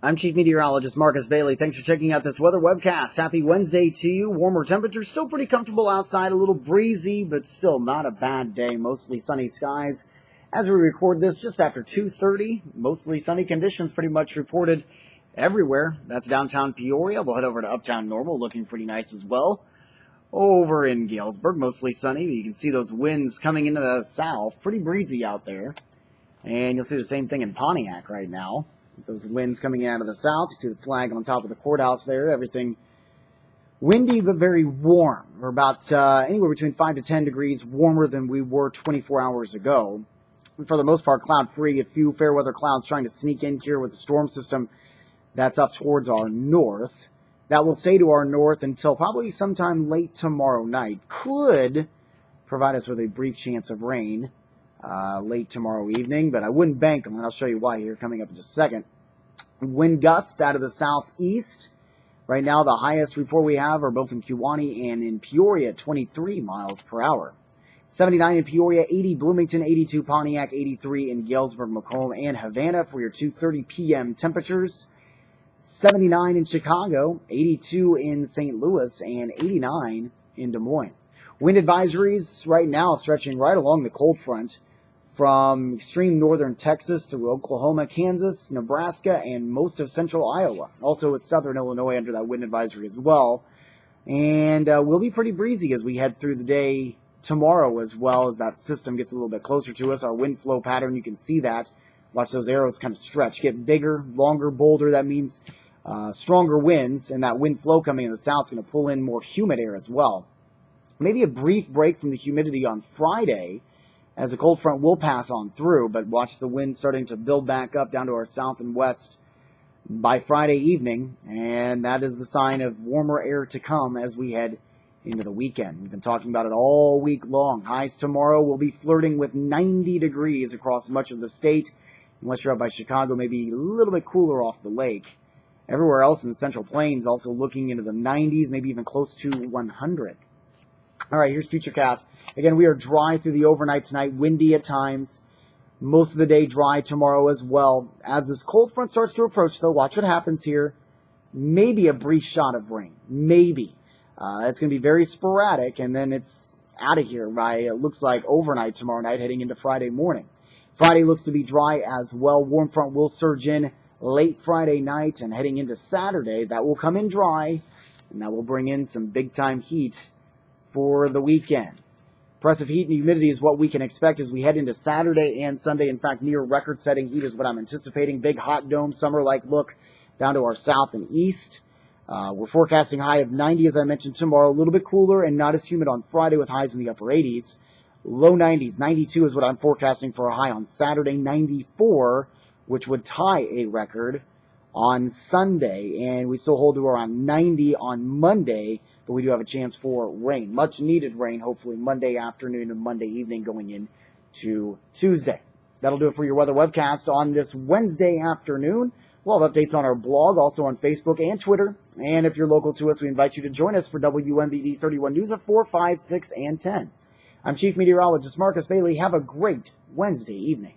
I'm Chief Meteorologist Marcus Bailey. Thanks for checking out this weather webcast. Happy Wednesday to you. Warmer temperatures, still pretty comfortable outside, a little breezy, but still not a bad day. Mostly sunny skies. As we record this, just after 2:30, mostly sunny conditions pretty much reported everywhere. That's downtown Peoria. We'll head over to uptown Normal, looking pretty nice as well. Over in Galesburg, mostly sunny. You can see those winds coming into the south. Pretty breezy out there. And you'll see the same thing in Pontiac right now. With those winds coming in out of the south. You see the flag on top of the courthouse there. Everything windy but very warm. We're about anywhere between 5 to 10 degrees warmer than we were 24 hours ago. And for the most part, cloud-free. A few fair weather clouds trying to sneak in here with the storm system that's up towards our north. That will stay to our north until probably sometime late tomorrow night. Could provide us with a brief chance of rain late tomorrow evening, but I wouldn't bank them, and I'll show you why here coming up in just a second. Wind gusts out of the southeast. Right now, the highest report we have are both in Kewanee and in Peoria at 23 miles per hour. 79 in Peoria, 80 Bloomington, 82 Pontiac, 83 in Galesburg, Macomb, and Havana for your 2:30 p.m. temperatures. 79 in Chicago, 82 in St. Louis, and 89 in Des Moines. Wind advisories right now stretching right along the cold front from extreme northern Texas through Oklahoma, Kansas, Nebraska, and most of central Iowa. Also with southern Illinois under that wind advisory as well. And we'll be pretty breezy as we head through the day tomorrow as well as that system gets a little bit closer to us. Our wind flow pattern, you can see that. Watch those arrows kind of stretch, get bigger, longer, bolder. That means stronger winds, and that wind flow coming in the south is going to pull in more humid air as well. Maybe a brief break from the humidity on Friday as the cold front will pass on through, but watch the wind starting to build back up down to our south and west by Friday evening, and that is the sign of warmer air to come as we head into the weekend. We've been talking about it all week long. Highs tomorrow will be flirting with 90 degrees across much of the state, unless you're up by Chicago, maybe a little bit cooler off the lake. Everywhere else in the Central Plains also looking into the 90s, maybe even close to 100. All right, here's Futurecast. Again, we are dry through the overnight tonight, windy at times. Most of the day dry tomorrow as well. As this cold front starts to approach, though, watch what happens here. Maybe a brief shot of rain. Maybe. It's going to be very sporadic, and then it's out of here by, it looks like, overnight tomorrow night, heading into Friday morning. Friday looks to be dry as well. Warm front will surge in late Friday night, and heading into Saturday, that will come in dry, and that will bring in some big-time heat for the weekend. Oppressive heat and humidity is what we can expect as we head into Saturday and Sunday. In fact, near record-setting heat is what I'm anticipating. Big hot dome summer-like look down to our south and east. We're forecasting high of 90, as I mentioned, tomorrow. A little bit cooler and not as humid on Friday with highs in the upper 80s. Low 90s. 92 is what I'm forecasting for a high on Saturday. 94, which would tie a record on Sunday. And we still hold to around 90 on Monday, but we do have a chance for rain. Much needed rain, hopefully Monday afternoon and Monday evening going into Tuesday. That'll do it for your weather webcast on this Wednesday afternoon. We'll have updates on our blog, also on Facebook and Twitter. And if you're local to us, we invite you to join us for WMBD 31 News at 4, 5, 6, and 10. I'm Chief Meteorologist Marcus Bailey. Have a great Wednesday evening.